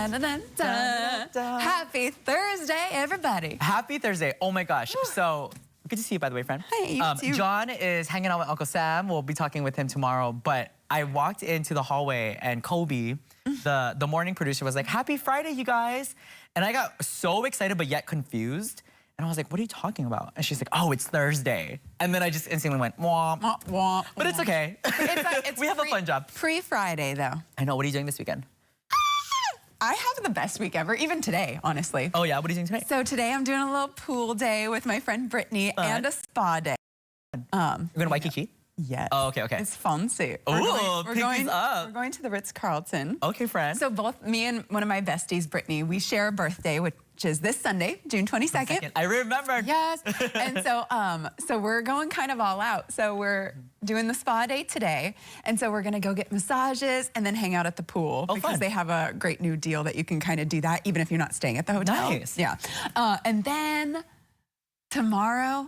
Dun, dun, dun, dun. Happy Thursday, everybody. Happy Thursday. Oh my gosh. So, good to see you, by the way, friend. Hey, you too. John is hanging out with Uncle Sam. We'll be talking with him tomorrow. But I walked into the hallway and Kobe, the morning producer, was like, "Happy Friday, you guys." And I got so excited, but yet confused. And I was like, "What are you talking about?" And she's like, "Oh, it's Thursday." And then I just instantly went, "Wah, wah, wah." But it's okay. We have a fun job. Pre-Friday, though. I know. What are you doing this weekend? I have the best week ever, even today, honestly. Oh, yeah? What are you doing today? So today I'm doing a little pool day with my friend Brittany and a spa day. You're going to Waikiki? Yes. Oh, okay, okay. It's fancy. Ooh, We're up. going to the Ritz-Carlton. Okay, friend. So both me and one of my besties, Brittany, we share a birthday, which is this Sunday, June 22nd. I remember. Yes. And so we're going kind of all out. So we're doing the spa day today. And so we're going to go get massages and then hang out at the pool because fun. they have a great new deal that you can kind of do that even if you're not staying at the hotel. Nice. Yeah. And then tomorrow,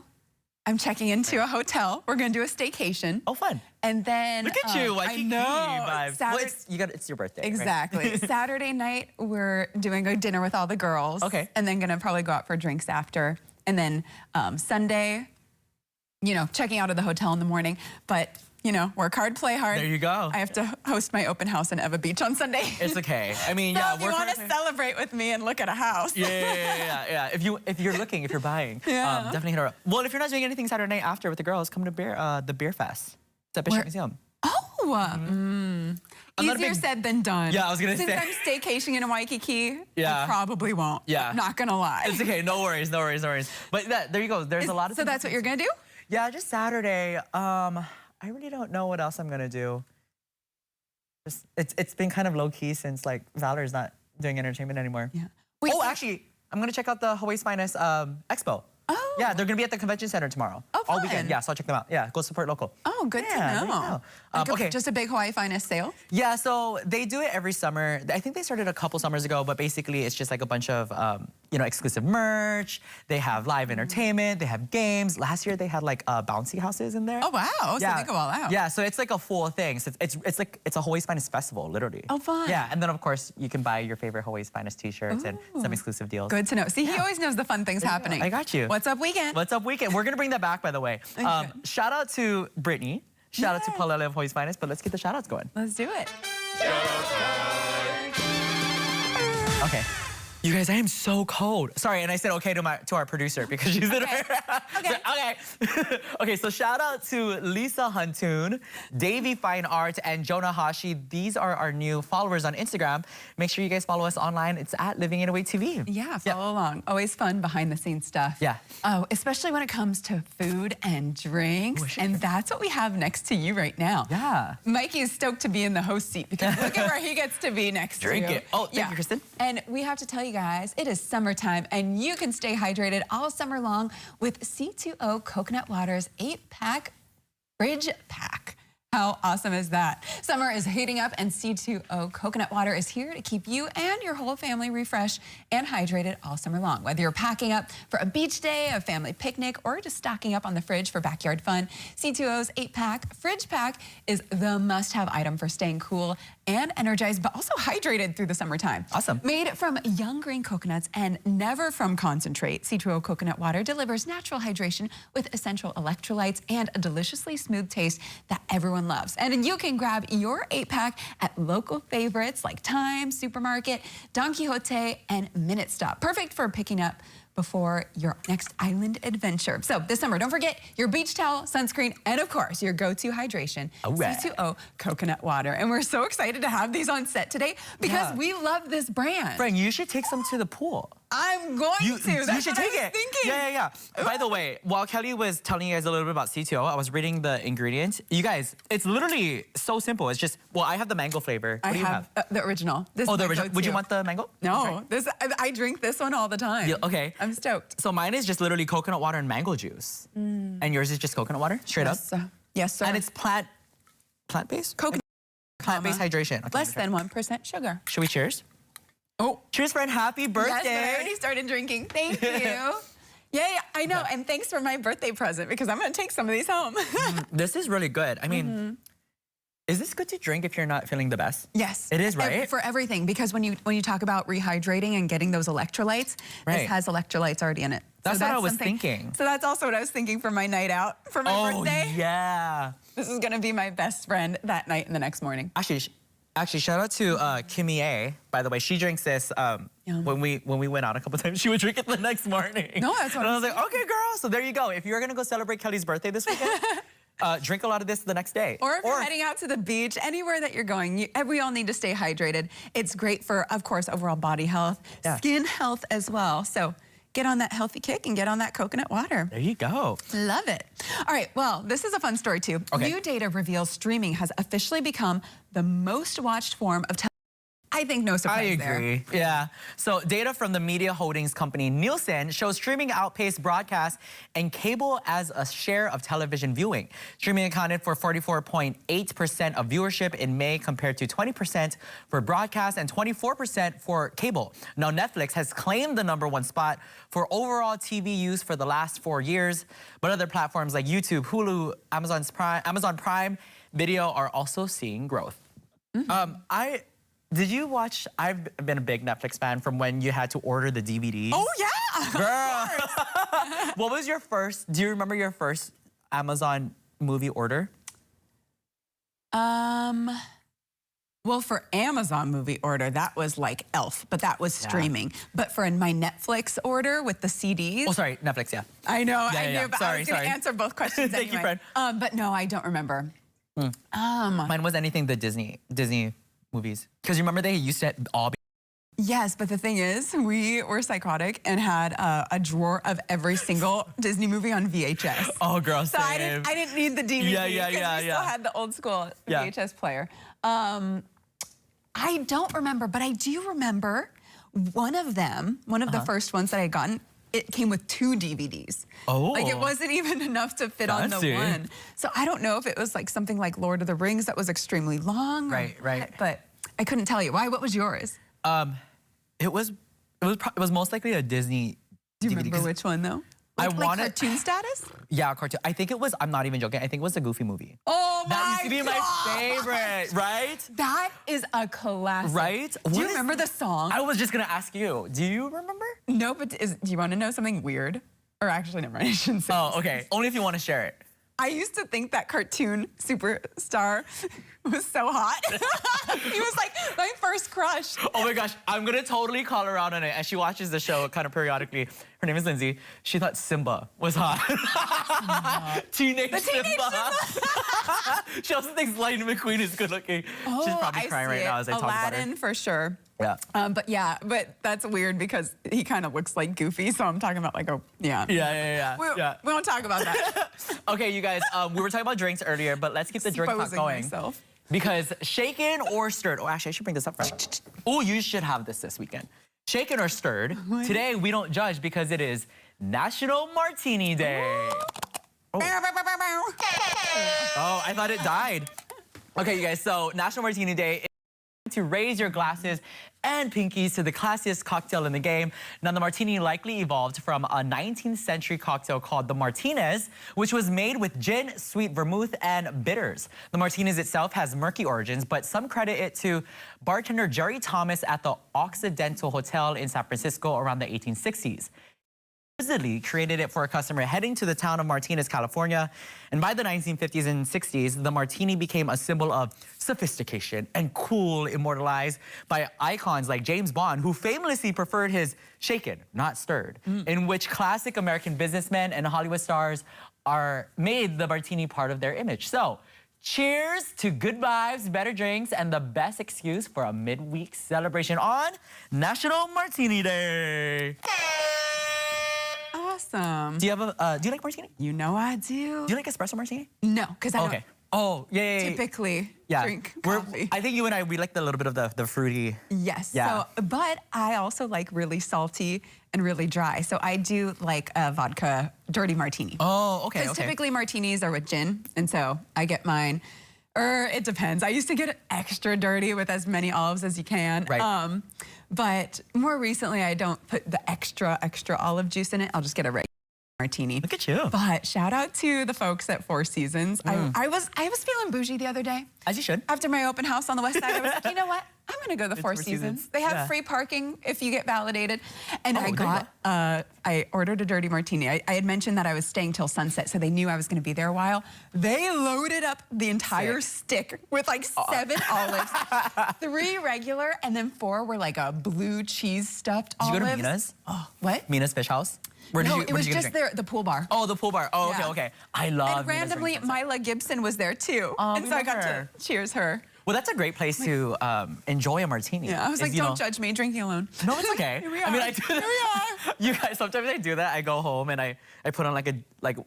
I'm checking into a hotel. We're going to do a staycation. Oh, fun. And then Look at you, Waikiki vibes. Saturday, Well, it's your birthday. exactly. Right? Saturday night, we're doing a dinner with all the girls. Okay. And then gonna probably go out for drinks after. And then Sunday, you know, checking out of the hotel in the morning. But, you know, work hard, play hard. There you go. I have to host my open house in Eva Beach on Sunday. It's okay. I mean, So yeah. if you want to celebrate with me and look at a house. Yeah. If you're looking, if you're buying, Yeah. definitely hit her up. Well, if you're not doing anything Saturday night after with the girls, come to the beer fest. It's at Bishop Museum. Oh, easier said than done. Yeah, I was gonna Since say. I'm staycationing in Waikiki, Yeah. I probably won't. Yeah. I'm not gonna lie. It's okay. No worries. But there you go. There's a lot of. So that's what you're gonna do? Yeah, just Saturday. I really don't know what else I'm gonna do. It's been kind of low key since like Valer's not doing entertainment anymore. Yeah. Actually, I'm gonna check out the Hawaii's Finest Expo. Oh. Yeah, they're gonna be at the convention center tomorrow. Oh, all fun. weekend. Yeah, so I'll check them out. Yeah, go support local. Oh, good Yeah, to there you know. go. Okay. Just a big Hawaii Finest sale? Yeah, so they do it every summer. I think they started a couple summers ago, but basically it's just like a bunch of exclusive merch. They have live entertainment. They have games. Last year they had like bouncy houses in there. Oh, wow. Yeah. So they go all out. Yeah, so it's like a full thing. So it's a Hawaii's Finest festival, literally. Oh, fun. Yeah, and then of course you can buy your favorite Hawaii's Finest t-shirts and some exclusive deals. Good to know. See, he always knows the fun things happening. I got you. What's up, weekend? What's up, weekend? We're gonna bring that back, by the way. Shout out to Brittany. Shout out to Palele of Hawaii's Finest, but let's get the shout outs going. Let's do it. Okay. You guys, I am so cold. Sorry, and I said okay to our producer because she's in Okay. Okay. Okay, so shout out to Lisa Huntoon, Davy Fine Art, and Jonah Hashi. These are our new followers on Instagram. Make sure you guys follow us online. It's at Living It Away TV. Yeah, follow along. Always fun behind the scenes stuff. Yeah. Oh, especially when it comes to food and drinks. And that's what we have next to you right now. Yeah. Mikey is stoked to be in the host seat because look at where he gets to be next Drink to you. it. Oh, thank you, Kristen. And we have to tell you guys, it is summertime and you can stay hydrated all summer long with C2O Coconut Water's 8-pack fridge pack. How awesome is that? Summer is heating up and C2O Coconut Water is here to keep you and your whole family refreshed and hydrated all summer long. Whether you're packing up for a beach day, a family picnic, or just stocking up on the fridge for backyard fun, C2O's 8-pack fridge pack is the must-have item for staying cool and energized, but also hydrated through the summertime. Awesome. Made from young green coconuts and never from concentrate, C2O Coconut Water delivers natural hydration with essential electrolytes and a deliciously smooth taste that everyone loves. And you can grab your 8-pack at local favorites like Time, Supermarket, Don Quixote, and Minute Stop. Perfect for picking up before your next island adventure. So this summer, don't forget your beach towel, sunscreen, and of course, your go-to hydration, right. C2O Coconut Water. And we're so excited to have these on set today because we love this brand. Frank, you should take some to the pool. I'm going to. That's you should what I take was it. thinking. Yeah. By the way, while Kelly was telling you guys a little bit about C2O, I was reading the ingredients. You guys, it's literally so simple. It's just, well, I have the mango flavor. What do you have? The original. This Oh, is the my original. Would you go-to. want the mango? No, I drink this one all the time. Yeah, okay. I'm stoked. So mine is just literally coconut water and mango juice. And yours is just coconut water, straight up? Yes, sir. And it's plant-based? Coconut. Plant-based hydration. Okay, Less than 1% sugar. Should we cheers? Oh. Cheers, friend. Happy birthday. Yes, but I already started drinking. Thank you. Yeah, I know. And thanks for my birthday present because I'm going to take some of these home. This is really good. I mean, Is this good to drink if you're not feeling the best? Yes. It is, right? For everything, because when you talk about rehydrating and getting those electrolytes, Right. this has electrolytes already in it. That's what I was something- thinking. So that's also what I was thinking for my night out for my birthday. Yeah. This is gonna be my best friend that night and the next morning. Actually, shout out to Kimmy A. By the way, she drinks this when we went out a couple times. She would drink it the next morning. No, that's what and I was like, okay, girl. So there you go. If you're gonna go celebrate Kelly's birthday this weekend, drink a lot of this the next day. Or if you're heading out to the beach, anywhere that you're going, we all need to stay hydrated. It's great for, of course, overall body health, skin health as well. So get on that healthy kick and get on that coconut water. There you go. Love it. All right, well, this is a fun story too. Okay. New data reveals streaming has officially become the most watched form of television. I think no surprise there. I agree. Yeah. So data from the media holdings company Nielsen shows streaming outpaced broadcast and cable as a share of television viewing. Streaming accounted for 44.8% of viewership in May compared to 20% for broadcast and 24% for cable. Now Netflix has claimed the #1 spot for overall TV use for the last 4 years, but other platforms like YouTube, Hulu, Amazon Prime Video are also seeing growth. Did you watch? I've been a big Netflix fan from when you had to order the DVDs. Oh yeah, girl. What was your first? Do you remember your first Amazon movie order? Well, for Amazon movie order, that was like Elf, but that was streaming. But for my Netflix order with the CDs. Oh, sorry, Netflix. Yeah. I know, I knew, yeah. but Sorry, I was going to answer both questions Thank you, anyway. friend. But no, I don't remember. Mine was anything the Disney movies. Because you remember they used to all be. Yes, but the thing is, we were psychotic and had a drawer of every single Disney movie on VHS. Oh, girl, so same. I didn't need the DVD Yeah. we still had the old school VHS player. I don't remember, but I do remember one of them, one of the first ones that I had gotten, it came with 2 DVDs. Oh. Like it wasn't even enough to fit on the one. So I don't know if it was like something like Lord of the Rings that was extremely long. Right. But I couldn't tell you. Why? What was yours? It was most likely a Disney Do you DVD. remember which one though? Like cartoon status? Yeah, cartoon. I think it was, I'm not even joking, I think it was the Goofy movie. Oh my God. That used to be my favorite, right? That is a classic. Right? Do you remember the song? I was just gonna ask you, do you remember? No, but do you want to know something weird? Or actually, never mind, I shouldn't say Oh, okay. Only if you want to share it. I used to think that cartoon superstar was so hot. He was like my first crush. Oh my gosh, I'm gonna totally call her out on it. And she watches the show kind of periodically. Her name is Lindsay. She thought Simba was hot. Teenage Simba. She also thinks Lightning McQueen is good looking. She's probably crying right now as I talk about her. Aladdin for sure. Yeah. But that's weird because he kind of looks like Goofy, so I'm talking about like Yeah. We won't talk about that. Okay, you guys, we were talking about drinks earlier, but let's keep the drink talk Exposing going. myself. Because shaken or stirred, oh, actually, I should bring this up first. Oh, you should have this weekend. Shaken or stirred, today we don't judge because it is National Martini Day. Oh, I thought it died. Okay, you guys, so National Martini Day is to raise your glasses and pinkies to the classiest cocktail in the game. Now, the martini likely evolved from a 19th century cocktail called the Martinez, which was made with gin, sweet vermouth, and bitters. The Martinez itself has murky origins, but some credit it to bartender Jerry Thomas at the Occidental Hotel in San Francisco around the 1860s. Supposedly created it for a customer heading to the town of Martinez, California. And by the 1950s and 60s, the martini became a symbol of sophistication and cool, immortalized by icons like James Bond, who famously preferred his shaken, not stirred, in which classic American businessmen and Hollywood stars made the martini part of their image. So, cheers to good vibes, better drinks, and the best excuse for a midweek celebration on National Martini Day. Awesome. Do you like martini? You know I do. Do you like espresso martini? No, because I don't Oh, yeah. typically drink We're- coffee. I think you and I, we like a little bit of the fruity. Yes. Yeah. So, but I also like really salty and really dry. So I do like a vodka dirty martini. Oh, okay. Because typically martinis are with gin, and so I get mine. Or it depends. I used to get it extra dirty with as many olives as you can. Right. But more recently, I don't put the extra olive juice in it. I'll just get a regular. martini. Look at you. But shout out to the folks at Four Seasons. I was feeling bougie the other day. As you should. After my open house on the west side, I was like, you know what? I'm gonna go to the Four Seasons. They have free parking if you get validated. And I ordered a dirty martini. I had mentioned that I was staying till sunset, so they knew I was gonna be there a while. They loaded up the entire stick with like 7 olives, 3 regular, and then 4 were like a blue cheese stuffed olives. Did you go to Mina's? Oh, what? Mina's Fish House? No, it was just the pool bar. Oh, the pool bar. Oh, Yeah. okay. I love And Mina's randomly, during Mila Gibson was there too. Oh, and we so I love got her. to cheers her. Well, that's a great place to enjoy a martini. Yeah, I was like, don't judge me, drinking alone. No, it's okay. Here we are. I mean, I do Here we are. You guys, sometimes I do that. I go home and I put on like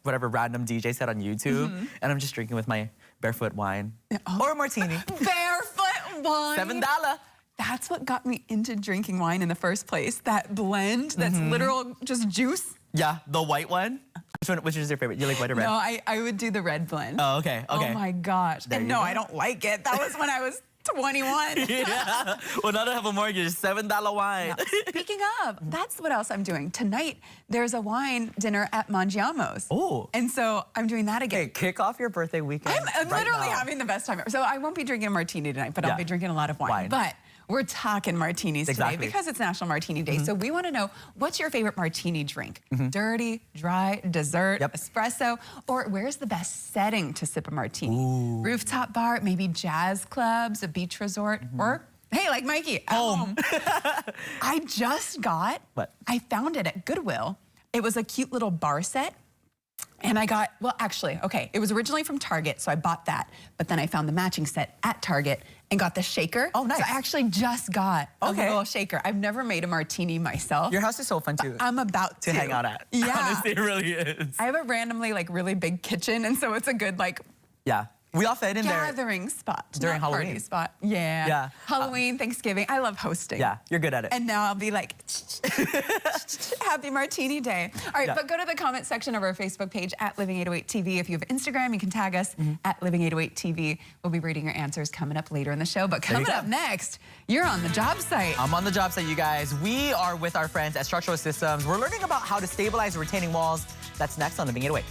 whatever random DJ set on YouTube, and I'm just drinking with my barefoot wine or a martini. Barefoot wine. $7. That's what got me into drinking wine in the first place. That blend that's literal just juice. Yeah, the white one. Which is your favorite? You like white or red? No, I would do the red blend. Oh, okay. Oh my gosh. There And you no, go. I don't like it. That was when I was 21. Yeah. Well, now to have a mortgage, $7 wine. Now, speaking of, that's what else I'm doing. Tonight, there's a wine dinner at Mangiamo's. Oh. And so I'm doing that again. Okay, kick off your birthday weekend. I'm right literally now. having the best time ever. So I won't be drinking a martini tonight, but I'll Yeah. be drinking a lot of wine. But we're talking martinis Exactly. today because it's National Martini Day. So we want to know, what's your favorite martini drink? Dirty, dry, dessert, espresso, or where's the best setting to sip a martini? Rooftop bar, maybe jazz clubs, a beach resort, or hey, like Mikey, at home. I just got, I found it at Goodwill. It was a cute little bar set. And I got, well, actually, okay, it was originally from Target, so I bought that. But then I found the matching set at Target and got the shaker. Oh, nice. So I actually just got a little shaker. I've never made a martini myself. Your house is so fun too. I'm about to hang out at. Yeah. Honestly, it really is. I have a randomly like really big kitchen, and so it's a good like we all fit in there. gathering spot. During not Halloween. Party spot. Yeah. Yeah. Halloween, Thanksgiving. I love hosting. Yeah, you're good at it. And now I'll be like, happy martini day. All right, but go to the comment section of our Facebook page at Living808TV. If you have Instagram, you can tag us at Living808TV. We'll be reading your answers coming up later in the show. But coming up next, you're on the job site. I'm on the job site, you guys. We are with our friends at Structural Systems. We're learning about how to stabilize retaining walls. That's next on Living 808.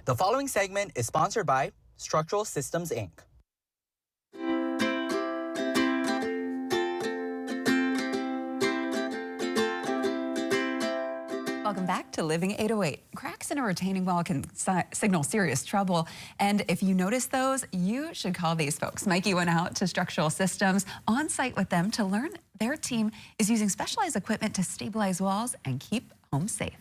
The following segment is sponsored by Structural Systems, Inc. Welcome back to Living 808. Cracks in a retaining wall can signal serious trouble. And if you notice those, you should call these folks. Mikey went out to Structural Systems on site with them to learn their team is using specialized equipment to stabilize walls and keep homes safe.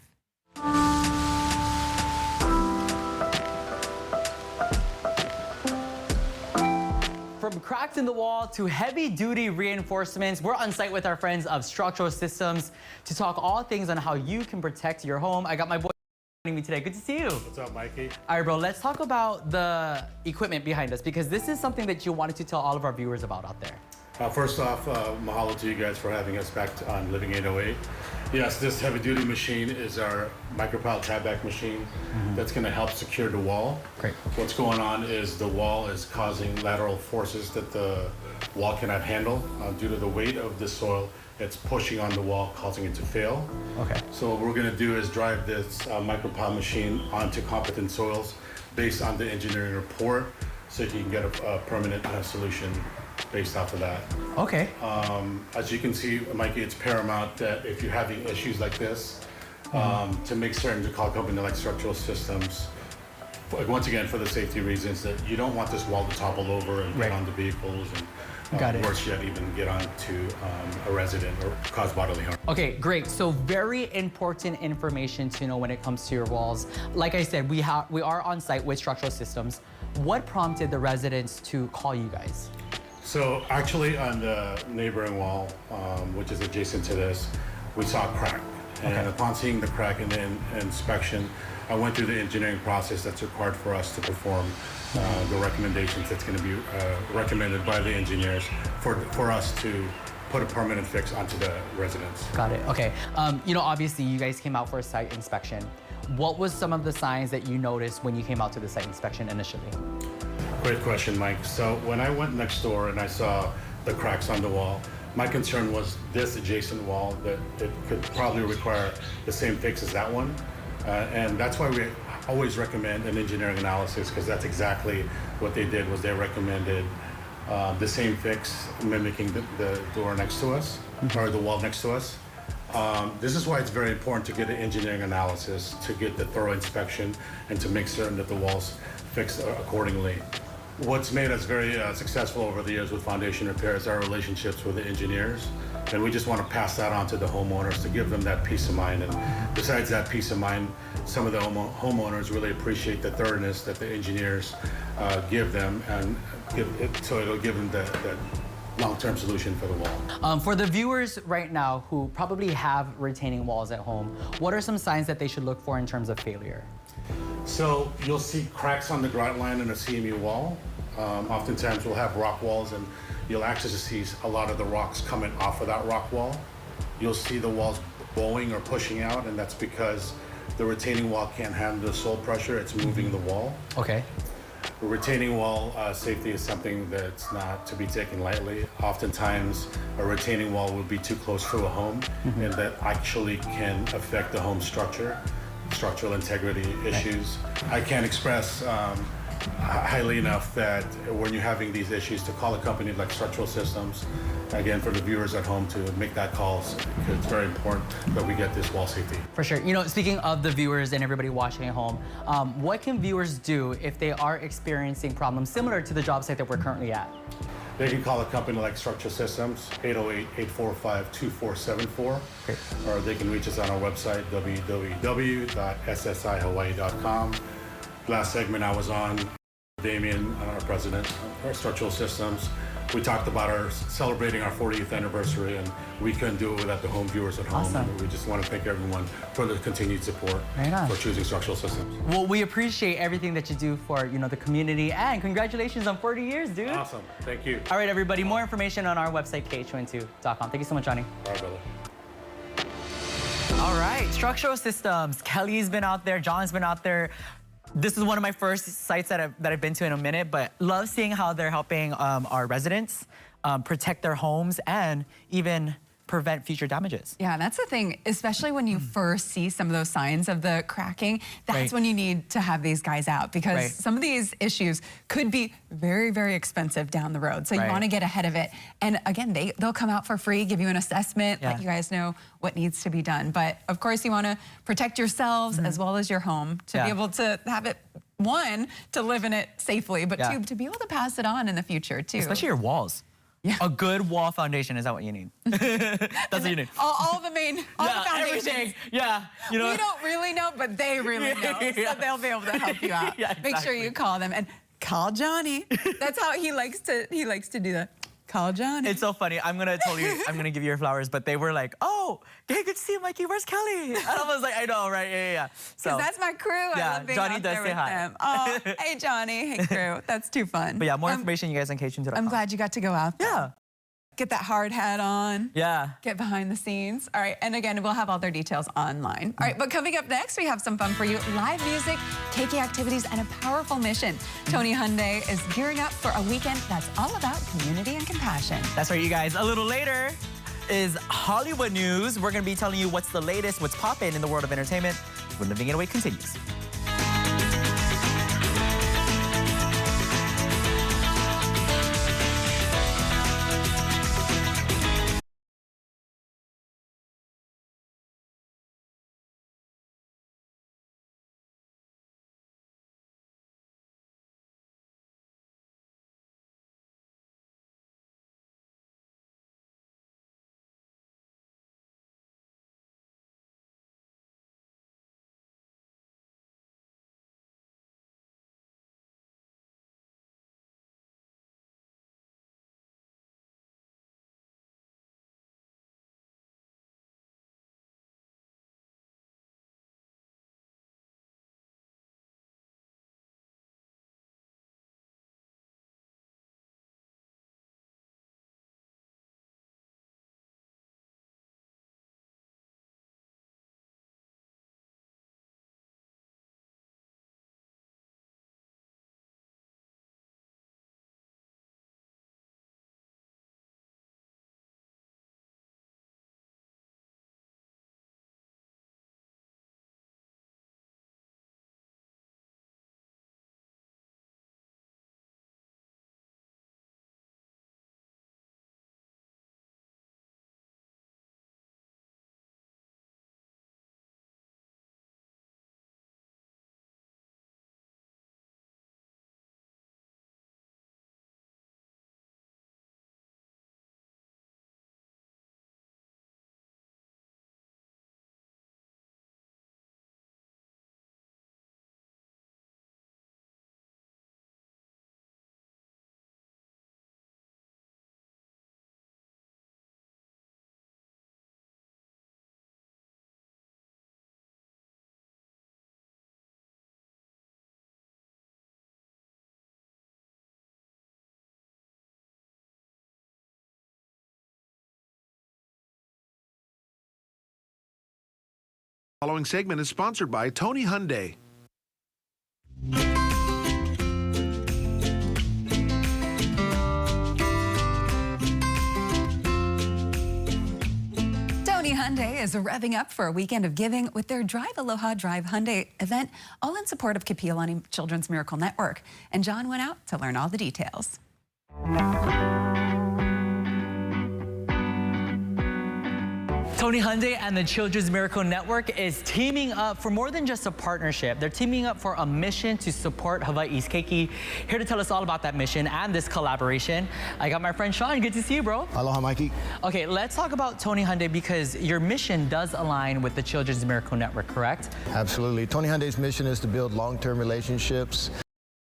from cracks in the wall to heavy-duty reinforcements, we're on site with our friends of Structural Systems to talk all things on how you can protect your home. I got my boy joining me today. Good to see you. What's up, Mikey? All right, bro, let's talk about the equipment behind us because this is something that you wanted to tell all of our viewers about out there. First off, mahalo to you guys for having us back on Living 808. Yes, this heavy-duty machine is our micropile tie-back machine that's going to help secure the wall. Great. What's going on is the wall is causing lateral forces that the wall cannot handle due to the weight of the soil. It's pushing on the wall, causing it to fail. Okay. So what we're going to do is drive this micropile machine onto competent soils based on the engineering report, so you can get a permanent solution based off of that. Okay. As you can see, Mikey, it's paramount that if you're having issues like this, to make certain to call a company like Structural Systems, once again, for the safety reasons, that you don't want this wall to topple over and get onto vehicles and worse yet, even get onto a resident or cause bodily harm. Okay, great. So very important information to know when it comes to your walls. Like I said, we are on site with Structural Systems. What prompted the residents to call you guys? So actually on the neighboring wall, which is adjacent to this, we saw a crack. And upon seeing the crack in the inspection, I went through the engineering process that's required for us to perform the recommendations that's going to be recommended by the engineers for us to put a permanent fix onto the residence. Got it. Okay. You know, obviously you guys came out for a site inspection. What was some of the signs that you noticed when you came out to the site inspection initially? Great question, Mike. So when I went next door and I saw the cracks on the wall, my concern was this adjacent wall, that it could probably require the same fix as that one. And that's why we always recommend an engineering analysis, because that's exactly what they did. Was they recommended the same fix mimicking the door next to us, or the wall next to us. This is why it's very important to get an engineering analysis, to get the thorough inspection, and to make certain that the wall's fixed accordingly. What's made us very successful over the years with foundation repairs are our relationships with the engineers, and we just want to pass that on to the homeowners to give them that peace of mind. And besides that peace of mind, some of the homeowners really appreciate the thoroughness that the engineers give them, and so it'll give them that long-term solution for the wall. For the viewers right now who probably have retaining walls at home, what are some signs that they should look for in terms of failure? So you'll see cracks on the grout line in a CMU wall. Oftentimes we'll have rock walls, and you'll actually see a lot of the rocks coming off of that rock wall. You'll see the walls bowing or pushing out, and that's because the retaining wall can't handle the soil pressure. It's moving the wall. Okay. Retaining wall safety is something that's not to be taken lightly. Oftentimes, a retaining wall will be too close to a home, and that actually can affect the home structure, structural integrity issues. I can't express highly enough that when you're having these issues, to call a company like Structural Systems, again, for the viewers at home, to make that call, because it's very important that we get this wall safety. For sure. You know, speaking of the viewers and everybody watching at home, what can viewers do if they are experiencing problems similar to the job site that we're currently at? They can call a company like Structural Systems, 808-845-2474, or they can reach us on our website, www.ssihawaii.com. Last segment I was on, Damien, our president of Structural Systems, we talked about our celebrating our 40th anniversary, and we couldn't do it without the home viewers at home. Awesome. And we just want to thank everyone for the continued support for choosing Structural Systems. Well, we appreciate everything that you do for, you know, the community, and congratulations on 40 years, dude. Awesome. Thank you. All right, everybody, more information on our website, kh22.com. Thank you so much, Johnny. All right, brother. All right, Structural Systems. Kelly's been out there, John's been out there. This is one of my first sites that I've been to in a minute, but love seeing how they're helping our residents protect their homes and even prevent future damages. Yeah, that's the thing, especially when you first see some of those signs of the cracking, that's when you need to have these guys out, because some of these issues could be very, very expensive down the road. So you want to get ahead of it. And again, they'll come out for free, give you an assessment, let you guys know what needs to be done. But of course, you want to protect yourselves as well as your home to be able to have it, one, to live in it safely, but two, to be able to pass it on in the future too. Especially your walls. Yeah. A good wall foundation, is that what you need? That's what you need. All the foundations. Everything. Yeah. You know, we don't really know, but they really know. So they'll be able to help you out. Make sure you call them. And call Johnny. That's how he likes to do that. Call Johnny. It's so funny. I'm gonna give you your flowers, but they were like, "Oh, hey, good to see you, Mikey. Where's Kelly?" And I was like, "I know, right? Yeah." So that's my crew. Yeah, I love being Johnny out does there say with hi. them. Oh, hey Johnny, hey crew. That's too fun. But yeah, more information you guys on KTune.com. I'm glad you got to go out there. Yeah. Get that hard hat on. Yeah. Get behind the scenes. All right, and again, we'll have all their details online. All right, but coming up next, we have some fun for you. Live music, cakey activities, and a powerful mission. Tony Hyundai is gearing up for a weekend that's all about community and compassion. That's right, you guys. A little later is Hollywood news. We're going to be telling you what's the latest, what's popping in the world of entertainment when Living It Away continues. Following segment is sponsored by Tony Hyundai. Tony Hyundai is revving up for a weekend of giving with their Drive Aloha Drive Hyundai event, all in support of Kapi'olani Children's Miracle Network. And John went out to learn all the details. Tony Hyundai and the Children's Miracle Network is teaming up for more than just a partnership. They're teaming up for a mission to support Hawaii's keiki. Here to tell us all about that mission and this collaboration, I got my friend Sean. Good to see you, bro. Aloha, Mikey. Okay, let's talk about Tony Hyundai because your mission does align with the Children's Miracle Network, correct? Absolutely. Tony Hyundai's mission is to build long-term relationships,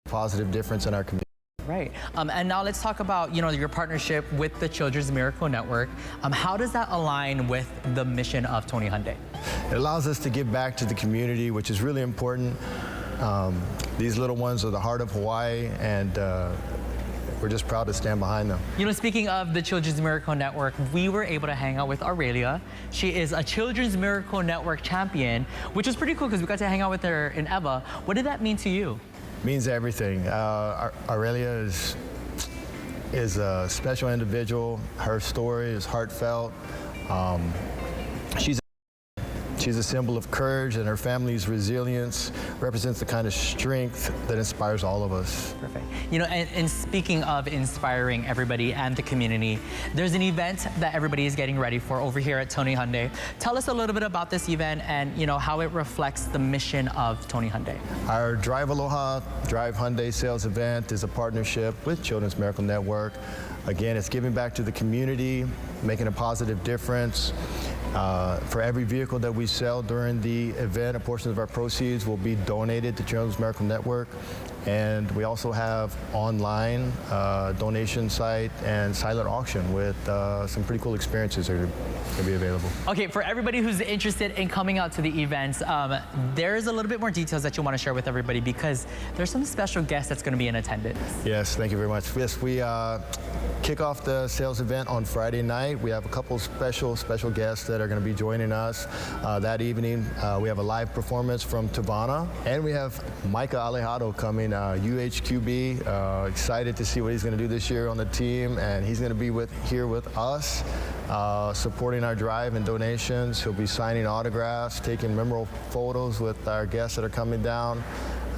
positive difference in our community. Right. And now let's talk about, your partnership with the Children's Miracle Network. How does that align with the mission of Tony Hyundai? It allows us to give back to the community, which is really important. These little ones are the heart of Hawaii, and we're just proud to stand behind them. Speaking of the Children's Miracle Network, we were able to hang out with Aurelia. She is a Children's Miracle Network champion, which is pretty cool because we got to hang out with her in Eva. What did that mean to you? Means everything. Aurelia is a special individual. Her story is heartfelt. She's a symbol of courage, and her family's resilience represents the kind of strength that inspires all of us. Perfect. And speaking of inspiring everybody and the community, there's an event that everybody is getting ready for over here at Tony Hyundai. Tell us a little bit about this event and, how it reflects the mission of Tony Hyundai. Our Drive Aloha Drive Hyundai sales event is a partnership with Children's Miracle Network. Again, it's giving back to the community, making a positive difference. For every vehicle that we sell during the event, a portion of our proceeds will be donated to Children's Miracle Network. And we also have online donation site and silent auction with some pretty cool experiences that are going to be available. Okay, for everybody who's interested in coming out to the events, there's a little bit more details that you want to share with everybody because there's some special guests that's going to be in attendance. Yes, thank you very much. Yes, we kick off the sales event on Friday night. We have a couple special guests that are going to be joining us that evening. We have a live performance from Tavana, and we have Micah Alejado coming, UHQB. Excited to see what he's going to do this year on the team, and he's going to be here with us, supporting our drive and donations. He'll be signing autographs, taking memorable photos with our guests that are coming down.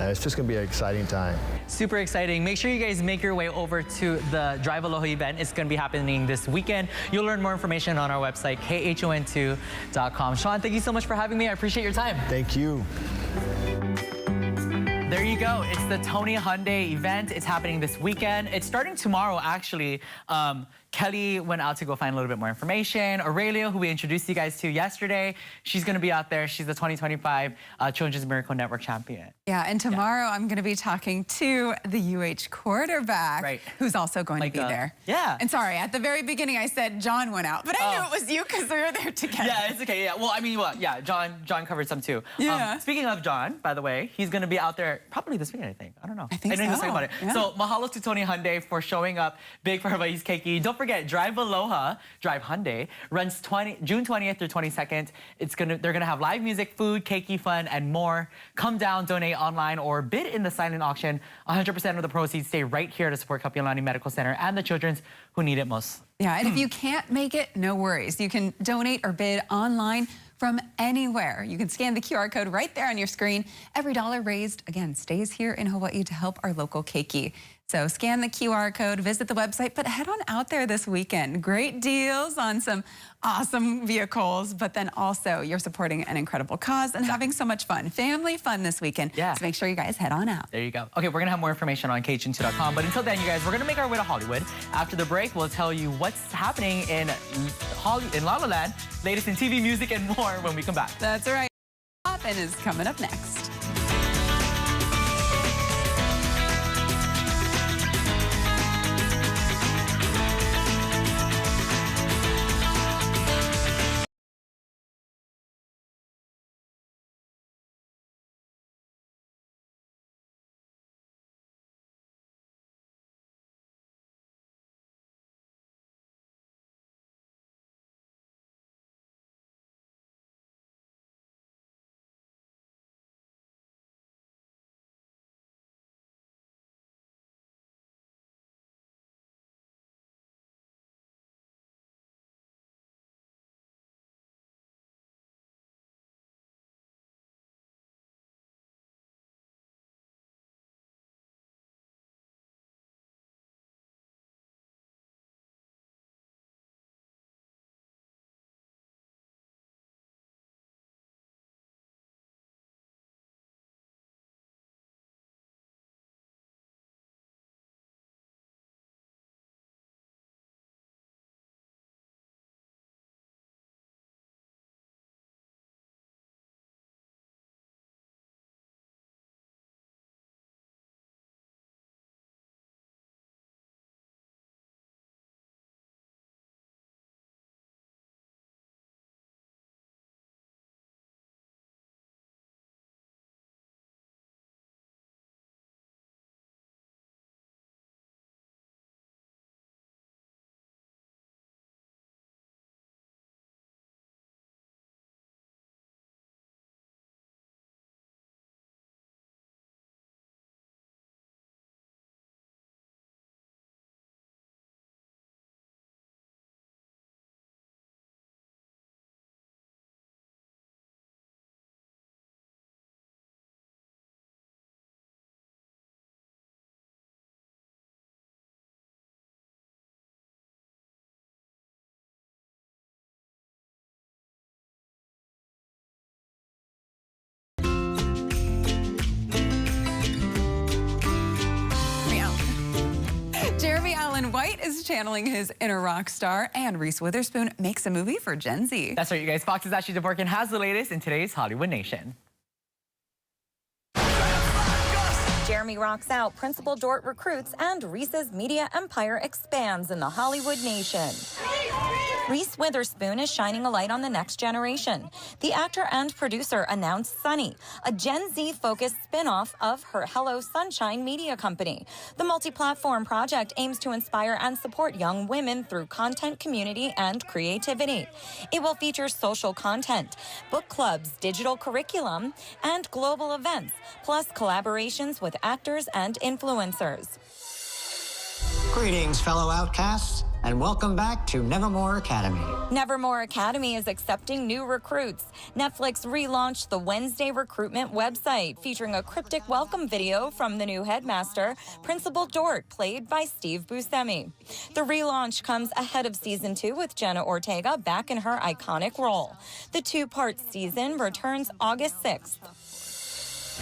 It's just going to be an exciting time. Super exciting. Make sure you guys make your way over to the Drive Aloha event. It's going to be happening this weekend. You'll learn more information on our website, khon2.com. Sean, thank you so much for having me. I appreciate your time. Thank you. There you go. It's the Tony Hyundai event. It's happening this weekend. It's starting tomorrow, actually. Kelly went out to go find a little bit more information. Aurelia, who we introduced you guys to yesterday, she's going to be out there. She's the 2025 Children's Miracle Network champion. Yeah, and tomorrow I'm going to be talking to the UH quarterback, who's also going to be there. Yeah. And sorry, at the very beginning I said John went out, but I knew it was you because we were there together. Yeah, it's okay. Yeah. Well, I mean, yeah, John covered some too. Yeah. Speaking of John, by the way, he's going to be out there probably this weekend, I think. I don't know. I think know he was so. talking about it. Yeah. So mahalo to Tony Hyundai for showing up big for Hawaii's Keiki. Don't forget, Drive Hyundai runs June 20th through 22nd. They're gonna have live music, food, keiki, fun, and more. Come down, donate online, or bid in the silent auction. 100% of the proceeds stay right here to support Kapiolani Medical Center and the children who need it most. Yeah, and if you can't make it, no worries. You can donate or bid online from anywhere. You can scan the QR code right there on your screen. Every dollar raised, again, stays here in Hawaii to help our local keiki. So scan the QR code, visit the website, but head on out there this weekend. Great deals on some awesome vehicles, but then also you're supporting an incredible cause and having so much fun. Family fun this weekend. Yeah. So make sure you guys head on out. There you go. Okay, we're gonna have more information on khon2.com, but until then, you guys, we're gonna make our way to Hollywood. After the break, we'll tell you what's happening in La La Land, latest in TV, music, and more when we come back. That's right. Poppin' is coming up next. Jeremy Allen White is channeling his inner rock star, and Reese Witherspoon makes a movie for Gen Z. That's right, you guys. Fox's Ashley Dvorkin has the latest in today's Hollywood Nation. Jeremy rocks out, Principal Dort recruits, and Reese's media empire expands in the Hollywood nation. Reese Witherspoon is shining a light on the next generation. The actor and producer announced Sunny, a Gen Z-focused spin-off of her Hello Sunshine media company. The multi-platform project aims to inspire and support young women through content, community, and creativity. It will feature social content, book clubs, digital curriculum, and global events, plus collaborations with actors and influencers. Greetings, fellow outcasts, and welcome back to Nevermore Academy. Nevermore Academy is accepting new recruits. Netflix relaunched the Wednesday recruitment website, featuring a cryptic welcome video from the new headmaster, Principal Dort, played by Steve Buscemi. The relaunch comes ahead of season 2 with Jenna Ortega back in her iconic role. The 2-part season returns August 6th.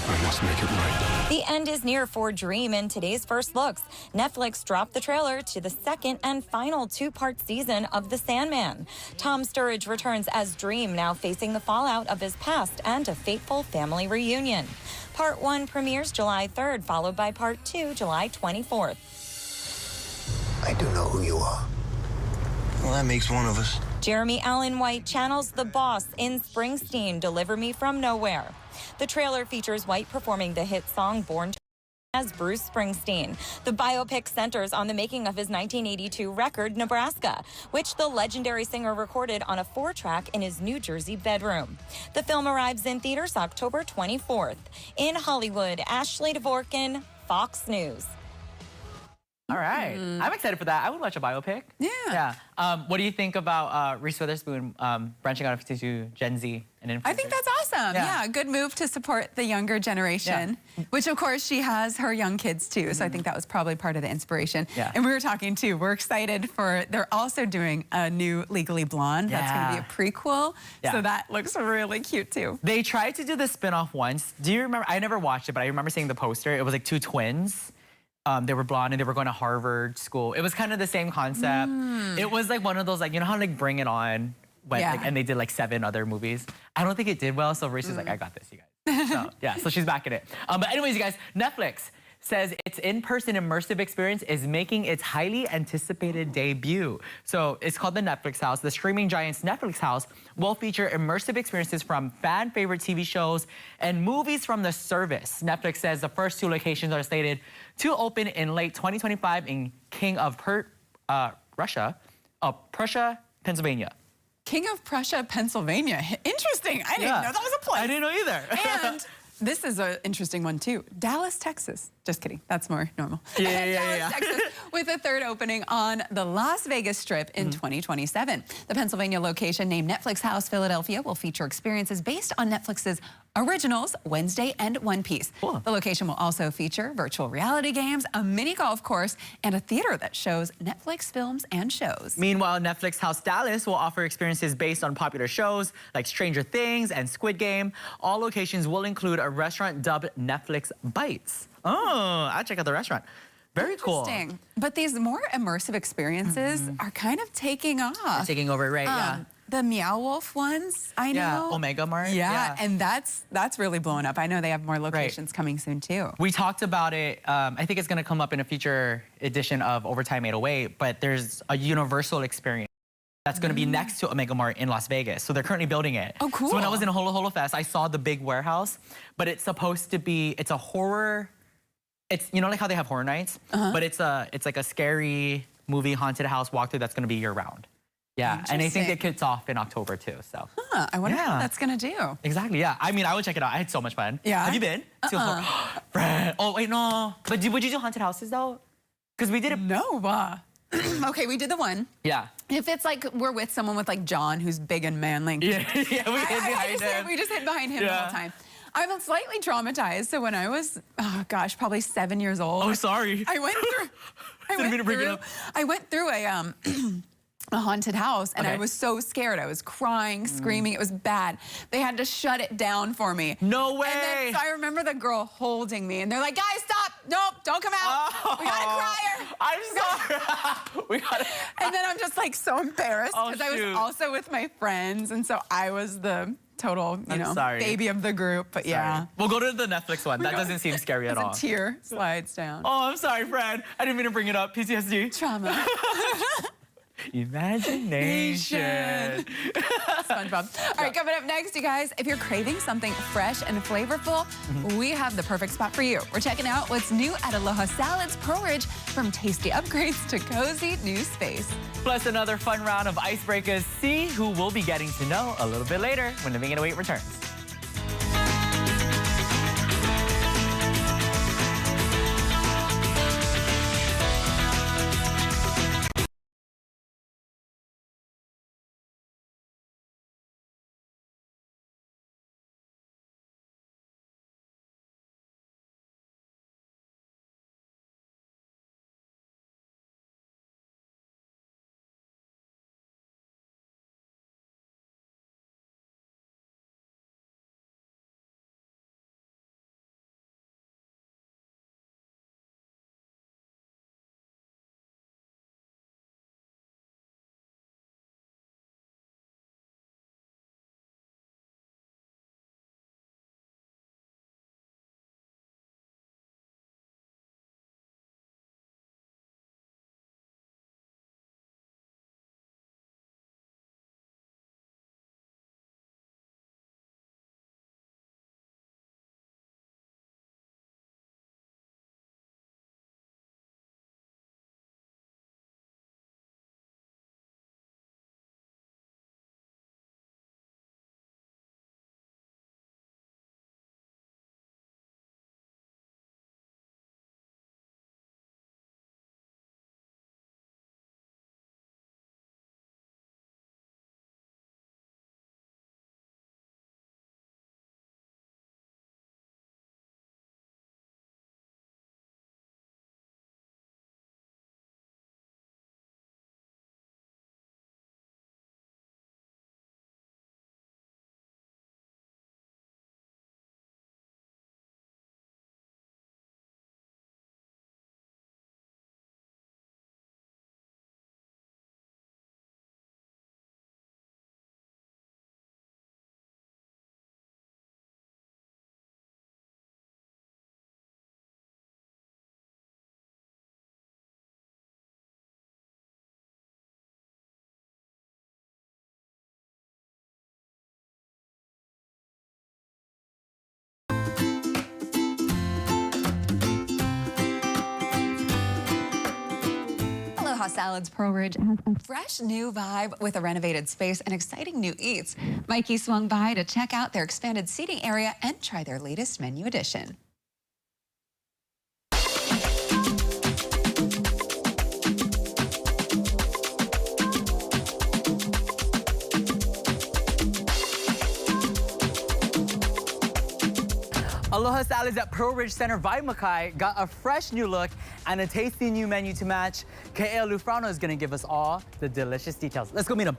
I must make it right. The end is near for Dream in today's first looks. Netflix dropped the trailer to the second and final 2-part season of The Sandman. Tom Sturridge returns as Dream, now facing the fallout of his past and a fateful family reunion. Part 1 premieres July 3rd, followed by Part 2 July 24th. I do know who you are. Well, that makes one of us. Jeremy Allen White channels the boss in Springsteen, Deliver Me From Nowhere. The trailer features White performing the hit song Born to as Bruce Springsteen. The biopic centers on the making of his 1982 record, Nebraska, which the legendary singer recorded on a 4-track in his New Jersey bedroom. The film arrives in theaters October 24th. In Hollywood, Ashley Dvorkin, Fox News. All right. I'm excited for that. I would watch a biopic. Yeah. What do you think about Reese Witherspoon branching out to Gen Z and influencers? I think that's awesome. Yeah, good move to support the younger generation, which of course she has her young kids too. So I think that was probably part of the inspiration. Yeah. And we were talking too, we're excited for, they're also doing a new Legally Blonde. That's going to be a prequel. Yeah. So that looks really cute too. They tried to do the spin-off once. Do you remember? I never watched it, but I remember seeing the poster. It was like 2 twins. They were blonde and they were going to Harvard school. It was kind of the same concept. It was like one of those, like, you know how like Bring It On went, like, and they did like 7 other movies. I don't think it did well, so Reese is like, I got this, you guys. So yeah, so she's back in it. But anyways, you guys, Netflix says its in-person immersive experience is making its highly anticipated debut. So it's called the Netflix House. The streaming giant's Netflix House will feature immersive experiences from fan favorite TV shows and movies from the service. Netflix says the first 2 locations are slated to open in late 2025 in King of Prussia, Pennsylvania. King of Prussia, Pennsylvania. Interesting. I didn't know that was a place. I didn't know either. And this is an interesting one too. Dallas, Texas. Just kidding. That's more normal. Yeah. Texas, with a 3rd opening on the Las Vegas Strip in 2027. The Pennsylvania location, named Netflix House Philadelphia, will feature experiences based on Netflix's originals, Wednesday and One Piece. Cool. The location will also feature virtual reality games, a mini golf course, and a theater that shows Netflix films and shows. Meanwhile, Netflix House Dallas will offer experiences based on popular shows like Stranger Things and Squid Game. All locations will include a restaurant dubbed Netflix Bites. Oh, I'll check out the restaurant. Very cool. Interesting. But these more immersive experiences are kind of taking off. Taking over, right? Yeah. The Meow Wolf ones, I know. Yeah, Omega Mart. Yeah, and that's really blowing up. I know they have more locations coming soon too. We talked about it. I think it's going to come up in a future edition of Overtime 808, but there's a Universal experience that's going to be next to Omega Mart in Las Vegas. So they're currently building it. Oh, cool. So when I was in Holo Holo Fest, I saw the big warehouse, but it's supposed to be, it's a horror, it's, you know, like how they have horror nights, but it's like a scary movie haunted house walkthrough that's going to be year round. Yeah, and I think it kicks off in October too, so. I wonder how that's gonna do. Exactly, yeah. I mean, I would check it out. I had so much fun. Yeah? Have you been? Oh, wait, no. But would you do haunted houses though? Because we did it. No. Okay, we did the one. Yeah. If it's like we're with someone with like John, who's big and manly. Yeah, we hid behind him. We just hid behind him the whole time. I'm slightly traumatized. So when I was, oh gosh, probably 7 years old. Oh, sorry. I went through. I went through a haunted house, and I was so scared. I was crying, screaming. It was bad. They had to shut it down for me. No way. And then, so I remember the girl holding me, and they're like, "Guys, stop! Nope, don't come out. We got a crier." I'm sorry. We got it. And then I'm just like so embarrassed because I was also with my friends, and so I was the total, sorry. baby of the group, but yeah. Sorry. We'll go to the Netflix one. That doesn't seem scary at all. A tear slides down. Oh, I'm sorry, Fred. I didn't mean to bring it up. PTSD. Trauma. Imagination. SpongeBob. All right, coming up next, you guys, if you're craving something fresh and flavorful, we have the perfect spot for you. We're checking out what's new at Aloha Salads Pearl Ridge, from tasty upgrades to cozy new space. Plus another fun round of icebreakers. See who we'll be getting to know a little bit later when Living in a Wait returns. Aloha Salads Pearl Ridge has a fresh new vibe with a renovated space and exciting new eats. Mikey swung by to check out their expanded seating area and try their latest menu addition. Aloha Salads at Pearl Ridge Center by Makai got a fresh new look and a tasty new menu to match. Ke'ea Lufrano is going to give us all the delicious details. Let's go meet him.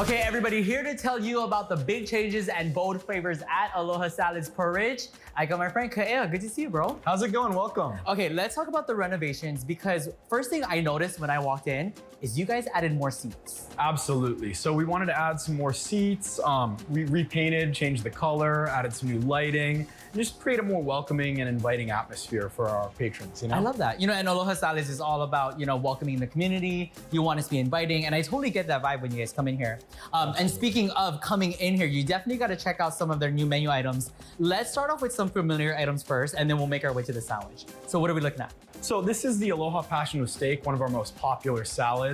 Okay, everybody, here to tell you about the big changes and bold flavors at Aloha Salads Pearl Ridge. I got my friend Ke'ea. Good to see you, bro. How's it going? Welcome. Okay, let's talk about the renovations, because first thing I noticed when I walked in is you guys added more seats. Absolutely. So we wanted to add some more seats. We repainted, changed the color, added some new lighting, and just create a more welcoming and inviting atmosphere for our patrons, you know? I love that. You know, and Aloha Salads is all about, you know, welcoming the community. You want us to be inviting, and I totally get that vibe when you guys come in here. And speaking of coming in here, you definitely got to check out some of their new menu items. Let's start off with some familiar items first, and then we'll make our way to the sandwich. So what are we looking at? So this is the Aloha Passion with Steak, one of our most popular salads.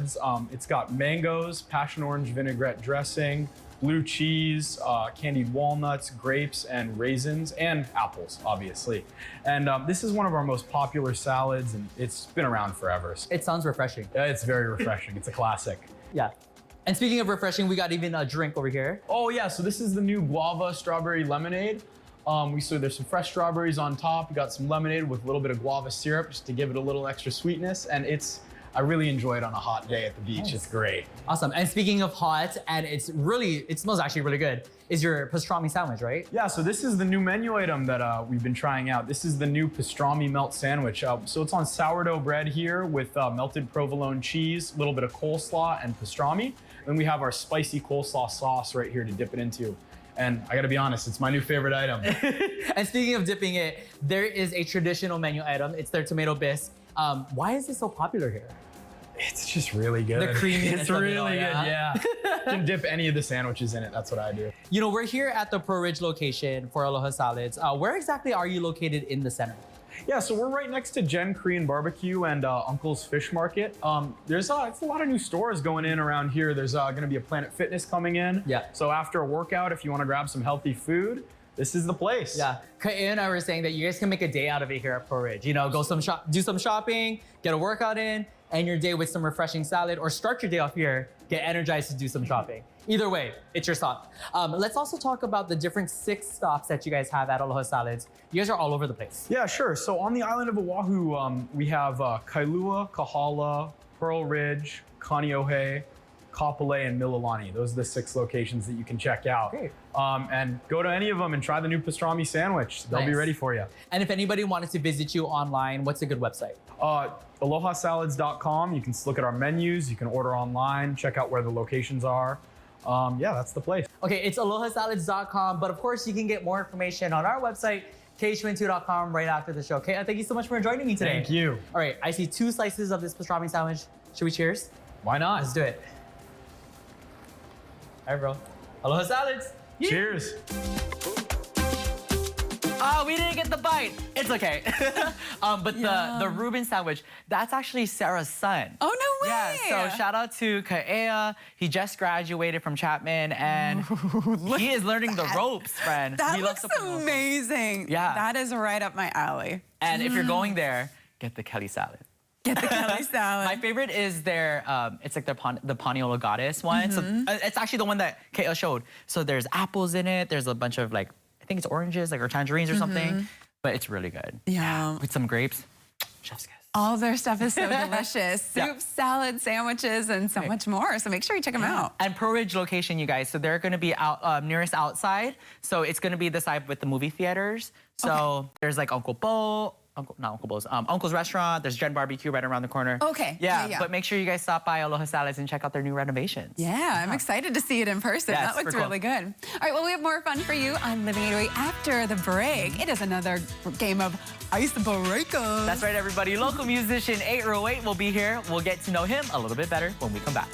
It's got mangoes, passion orange vinaigrette dressing, blue cheese, candied walnuts, grapes, and raisins, and apples, obviously. And this is one of our most popular salads, and it's been around forever. It sounds refreshing. Yeah, it's very refreshing. It's a classic. Yeah. And speaking of refreshing, we got even a drink over here. Oh yeah, so this is the new guava strawberry lemonade. So there's some fresh strawberries on top. We got some lemonade with a little bit of guava syrup just to give it a little extra sweetness. And I really enjoy it on a hot day at the beach. It's great. Awesome. And speaking of hot, and it smells actually really good, is your pastrami sandwich, right? Yeah, so this is the new menu item that we've been trying out. This is the new pastrami melt sandwich. So it's on sourdough bread here with melted provolone cheese, a little bit of coleslaw and pastrami. Then we have our spicy coleslaw sauce right here to dip it into. And I gotta be honest, it's my new favorite item. And speaking of dipping it, there is a traditional menu item. It's their tomato bisque. Why is this so popular here? It's just really good. The creaminess It's of it really all, good, yeah? yeah. You can dip any of the sandwiches in it. That's what I do. You know, we're here at the Pearl Ridge location for Aloha Salads. Where exactly are you located in the center? Yeah, so we're right next to Gen Korean Barbecue and Uncle's Fish Market. It's a lot of new stores going in around here. There's going to be a Planet Fitness coming in. Yeah. So after a workout, if you want to grab some healthy food, this is the place. Yeah, Kaya and I were saying that you guys can make a day out of it here at Pearl Ridge. You know, do some shopping, get a workout in, end your day with some refreshing salad, or start your day off here, get energized to do some shopping. Either way, it's your stop. Let's also talk about the different 6 stops that you guys have at Aloha Salads. You guys are all over the place. Yeah, sure. So on the island of Oahu, we have Kailua, Kahala, Pearl Ridge, Kaneohe, Kapolei, and Mililani. Those are the 6 locations that you can check out. Great. And go to any of them and try the new pastrami sandwich. They'll be Nice. ready for you. And if anybody wanted to visit you online, what's a good website? AlohaSalads.com. You can look at our menus. You can order online, check out where the locations are. Yeah, that's the place. Okay, it's alohasalads.com, but of course you can get more information on our website, KH22.com, right after the show. Okay, thank you so much for joining me today. Thank you. All right, I see 2 slices of this pastrami sandwich. Should we cheers? Why not? Let's do it. All right, bro. Aloha Salads. Yeah. Cheers. Oh, we didn't get the bite. It's okay. But the Reuben sandwich, that's actually Sarah's son. Oh, no way. Yeah, so shout out to Kaea. He just graduated from Chapman and he is learning the ropes, friend. That We love looks supporting local. amazing. Yeah. That is right up my alley. And if you're going there, get the Kelly salad. Get the Kelly salad. My favorite is their, it's like the Paniolo Goddess one. So it's actually the one that Kaea showed. So there's apples in it. There's a bunch of like, I think it's oranges, like or tangerines or something. But it's really good. Yeah. With some grapes. Chef's kiss. All their stuff is so delicious. Yeah. Soup, salad, sandwiches, and so much more. So make sure you check them out. And Pearl Ridge location, you guys. So they're going to be out nearest outside. So it's going to be the side with the movie theaters. So there's like Uncle Bo. Not Uncle Bo's, Uncle's Restaurant. There's Gen Barbecue right around the corner. Okay. Yeah, but make sure you guys stop by Aloha Salads and check out their new renovations. Yeah, I'm excited to see it in person. Yeah, That it's looks super cool. really good. All right, well, we have more fun for you on Living 808 after the break. It is another game of Ice Breakers. That's right, everybody. Local musician 808 will be here. We'll get to know him a little bit better when we come back.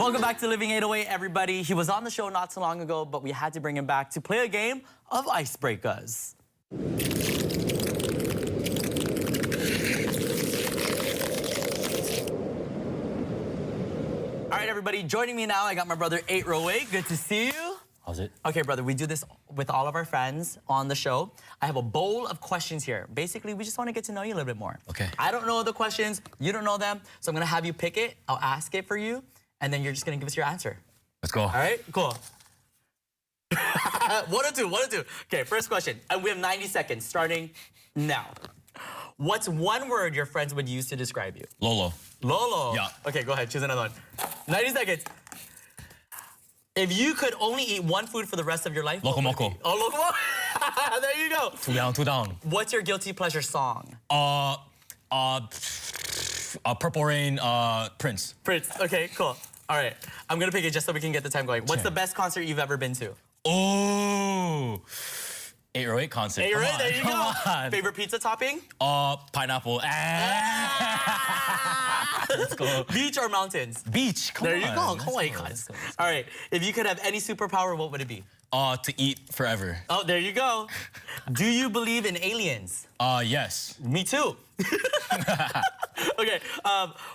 Welcome back to Living 808, everybody. He was on the show not so long ago, but we had to bring him back to play a game of Icebreakers. All right, everybody, joining me now, I got my brother 808. Good to see you. How's it? Okay, brother, we do this with all of our friends on the show. I have a bowl of questions here. Basically, we just want to get to know you a little bit more. Okay. I don't know the questions, you don't know them, so I'm gonna have you pick it. I'll ask it for you, and then you're just gonna give us your answer. Let's go. All right, cool. One or two. Okay, first question. And we have 90 seconds starting now. What's one word your friends would use to describe you? Lolo. Lolo. Yeah. Okay, go ahead, choose another one. 90 seconds. If you could only eat one food for the rest of your life, Loco Moco. Oh, Loco Moco. There you go. Two down. What's your guilty pleasure song? Purple Rain, Prince. Prince. Okay, cool. All right, I'm gonna pick it just so we can get the time going. What's the best concert you've ever been to? Oh, 808 concert. 808, there you go. Come on. Favorite pizza topping? Pineapple. Let's go. Beach or mountains? Beach. Come There on. you go. Let's Oh my go, God. let's go. All right, if you could have any superpower, what would it be? To eat forever. Oh, there you go. Do you believe in aliens? Yes. Me too. Okay,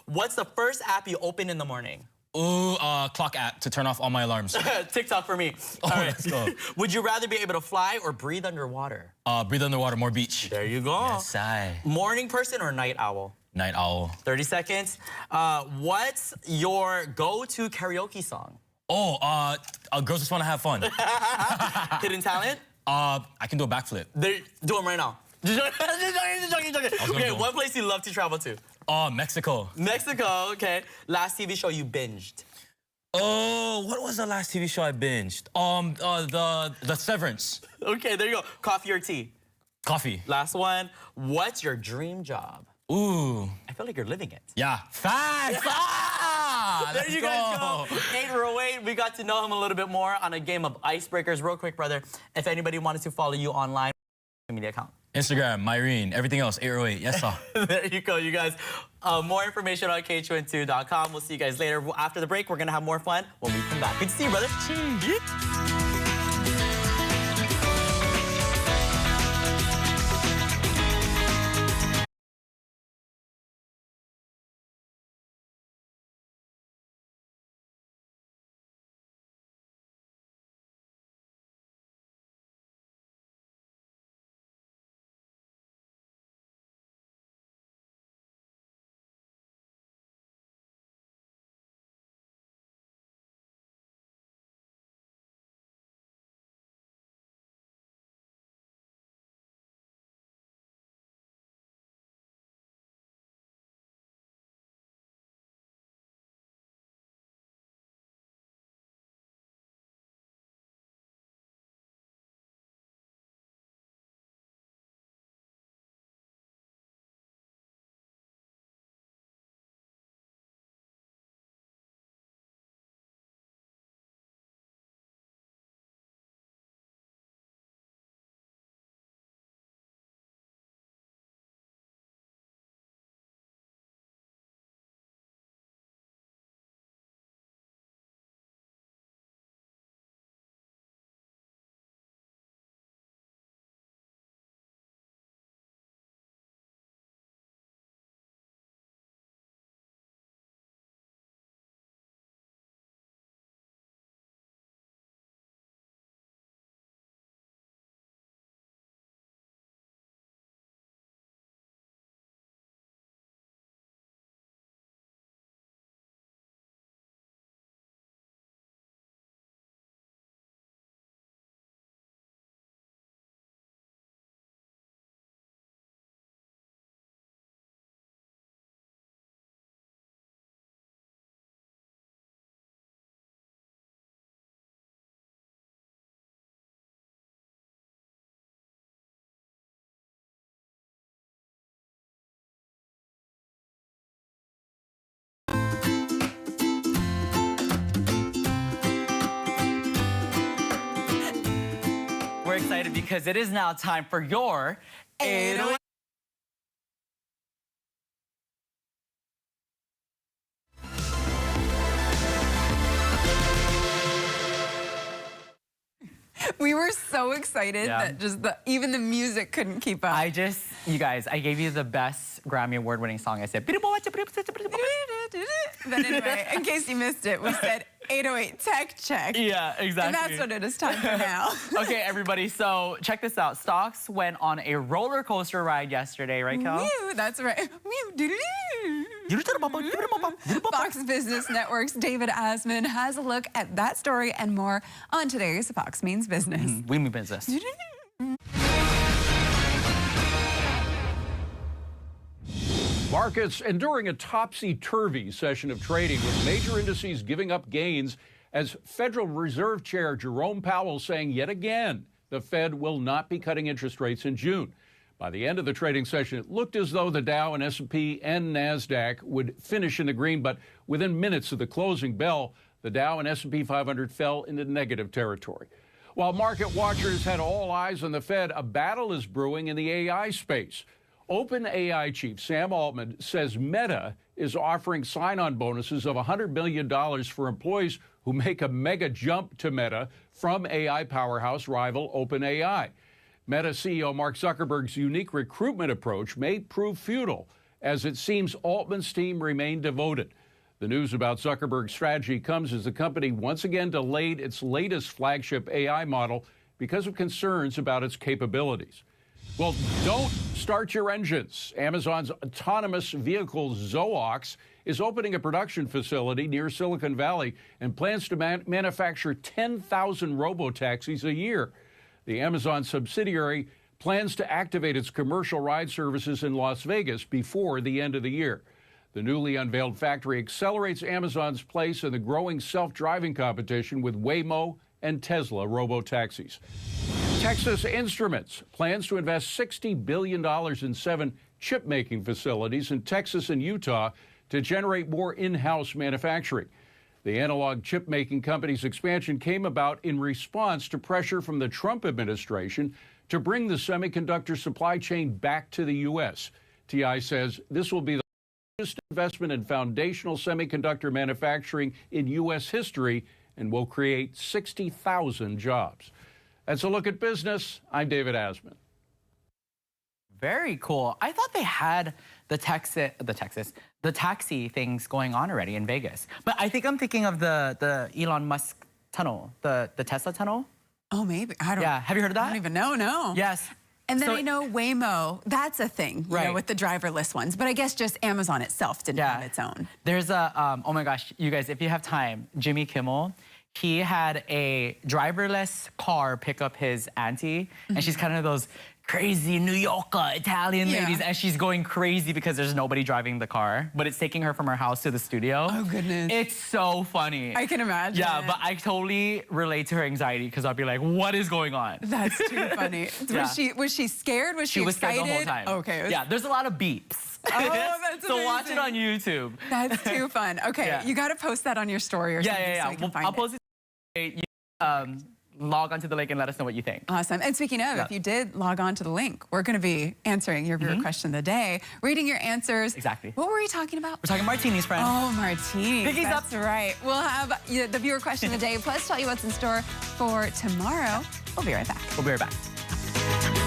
what's the first app you open in the morning? Ooh, clock app to turn off all my alarms. TikTok for me. Oh, All right. let's go. Would you rather be able to fly or breathe underwater? Breathe underwater, more beach. There you go. Yes, I. Morning person or night owl? Night owl. 30 seconds. What's your go-to karaoke song? Oh, girls just want to have fun. Hidden talent? I can do a backflip. Do them right now. Just joking. Okay, go. one place you love to travel to? Mexico. Mexico, okay. Last TV show you binged? Oh, what was the last TV show I binged? The Severance. Okay, there you go. Coffee or tea? Coffee. Last one. What's your dream job? Ooh. I feel like you're living it. Yeah. Facts. There you guys go. 808. We got to know him a little bit more on a game of Icebreakers. Real quick, brother, if anybody wanted to follow you online, media account. Instagram, Myrene, everything else, 808. Yes, sir. There you go, you guys. More information on KHON2.com. We'll see you guys later. After the break, we're going to have more fun when we come back. Good to see you, brother. We're excited because it is now time for your 808. We were so excited Yeah. that just even the music couldn't keep up. You guys, I gave you the best Grammy Award-winning song. I said, But anyway, in case you missed it, we said 808 Tech Check. yeah, exactly. And that's what it is time for now. Okay, everybody, so check this out. Stocks went on a roller coaster ride yesterday, right, Cal? Mew, that's right. Mew, doo-doo-doo. Fox Business Network's David Asman has a look at that story and more on today's Fox Means Business. We mean business. Markets enduring a topsy-turvy session of trading with major indices giving up gains as Federal Reserve Chair Jerome Powell saying yet again the Fed will not be cutting interest rates in June. By the end of the trading session, it looked as though the Dow and S&P and NASDAQ would finish in the green, but within minutes of the closing bell, the Dow and S&P 500 fell into negative territory. While market watchers had all eyes on the Fed, a battle is brewing in the AI space. OpenAI chief Sam Altman says Meta is offering sign-on bonuses of $100 million for employees who make a mega jump to Meta from AI powerhouse rival OpenAI. Meta CEO Mark Zuckerberg's unique recruitment approach may prove futile, as it seems Altman's team remain devoted. The news about Zuckerberg's strategy comes as the company once again delayed its latest flagship AI model because of concerns about its capabilities. Well, don't start your engines. Amazon's autonomous vehicle Zoox is opening a production facility near Silicon Valley and plans to manufacture 10,000 robotaxis a year. The Amazon subsidiary plans to activate its commercial ride services in Las Vegas before the end of the year. The newly unveiled factory accelerates Amazon's place in the growing self-driving competition with Waymo and Tesla robotaxis. Texas Instruments plans to invest $60 billion in 7 chip-making facilities in Texas and Utah to generate more in-house manufacturing. The analog chip-making company's expansion came about in response to pressure from the Trump administration to bring the semiconductor supply chain back to the U.S. TI says this will be the largest investment in foundational semiconductor manufacturing in U.S. history and will create 60,000 jobs. That's a look at business. I'm David Asman. Very cool. I thought they had the taxi things going on already in Vegas. But I think I'm thinking of the Elon Musk tunnel, the Tesla tunnel. Oh, maybe. I don't. Yeah, have you heard of that? I don't even know, no. Yes. And then So- I know Waymo, that's a thing, you know, Right. with the driverless ones. But I guess just Amazon itself didn't have its own. There's a, oh my gosh, you guys, if you have time, Jimmy Kimmel, he had a driverless car pick up his auntie, and she's kind of those crazy New Yorker Italian Yeah. ladies, and she's going crazy because there's nobody driving the car, but it's taking her from her house to the studio. Oh, goodness. It's so funny. I can imagine. Yeah, but I totally relate to her anxiety because I'll be like, what is going on? That's too funny. Yeah. Was she scared? Was she was scared excited? the whole time. Okay. it was- Yeah, there's a lot of beeps. Oh, that's So watch it amazing. on YouTube. That's too fun. Okay, Yeah. you got to post that on your story or something so we can Well, find I'll it. post it. You, log onto the link and let us know what you think. Awesome. And speaking of, if you did log on to the link, we're going to be answering your viewer question of the day, reading your answers. Exactly. What were we talking about? We're talking martinis, friend. Oh, martinis. Piggy's That's right. We'll have the viewer question of the day, plus tell you what's in store for tomorrow. We'll be right back. We'll be right back.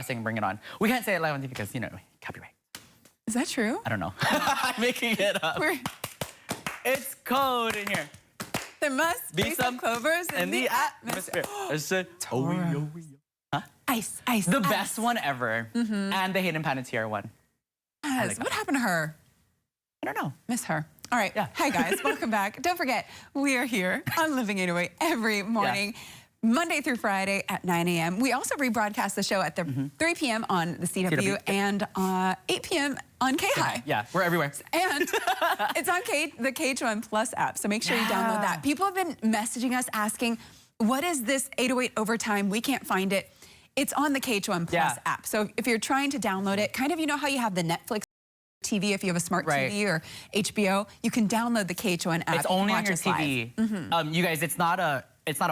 sing Bring It On. We can't say it live on TV because, you know, copyright. Is that true? I don't know. I'm making it up. It's cold in here. There must be some clovers in the atmosphere. I said, huh? Ice. The best one ever. And the Hayden Panettiere one. Yes. What happened to her? I don't know. Miss her. All right. Yeah. Hi, guys. Welcome back. Don't forget, we are here on Living 808 every morning. Yeah. Monday through Friday at 9 a.m. We also rebroadcast the show at 3 p.m. on the CW and 8 p.m. on K-High. Yeah, we're everywhere. And it's on the KH1 Plus app, so make sure you download that. People have been messaging us asking, what is this 808 Overtime? We can't find it. It's on the KH1 Plus app. So if you're trying to download it, kind of, you know how you have the Netflix TV if you have a smart TV or HBO, you can download the KH1 app. It's only on your TV. You guys, it's not a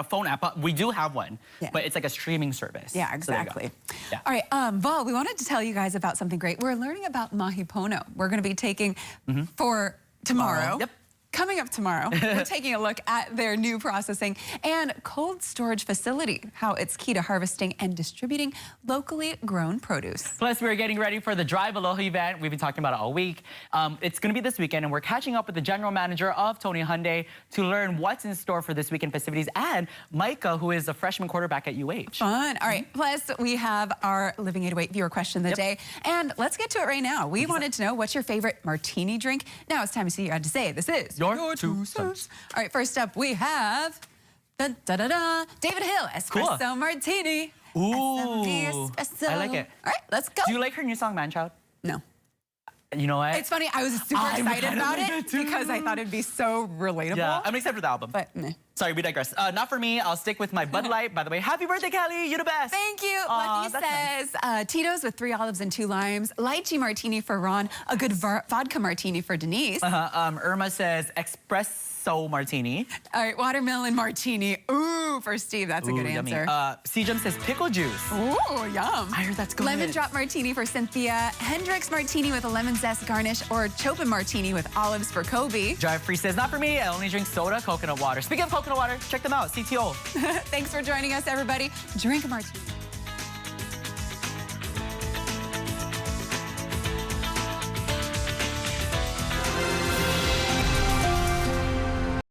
phone app, but we do have one, but it's like a streaming service. Yeah, exactly. So all right, Val, we wanted to tell you guys about something great. We're learning about Mahi Pono. We're going to be taking for tomorrow. Yep. Coming up tomorrow, we're taking a look at their new processing and cold storage facility, how it's key to harvesting and distributing locally grown produce. Plus, we're getting ready for the Drive Aloha event. We've been talking about it all week. It's going to be this weekend, and we're catching up with the general manager of Tony Hyundai to learn what's in store for this weekend festivities, and Micah, who is a freshman quarterback at UH. Fun. All right. Plus, we have our Living 808 viewer question of the day, and let's get to it right now. We wanted to know, what's your favorite martini drink? Now it's time to see what you had to say. This is your 2 cents. All right, first up, we have David Hill, Espresso Martini. Ooh, espresso. I like it. All right, let's go. Do you like her new song, Man Child? No. You know what? It's funny, I was super excited about it because I thought it'd be so relatable. Yeah, I'm excited for the album. But meh. Sorry, we digress. Not for me. I'll stick with my Bud Light. By the way, happy birthday, Kelly. You're the best. Thank you. Lucky says, Tito's with 3 olives and 2 limes, lychee martini for Ron, a good vodka martini for Denise. Irma says espresso martini. All right, watermelon martini. Ooh, for Steve. That's a good answer. Sejam says pickle juice. Ooh, yum. I heard that's good. Lemon drop martini for Cynthia. Hendrix martini with a lemon zest garnish, or Chopin martini with olives for Kobe. Drive Free says, not for me. I only drink soda, coconut water. Speaking of coconut water, check them out. CTO. Thanks for joining us, everybody. Drink a martini.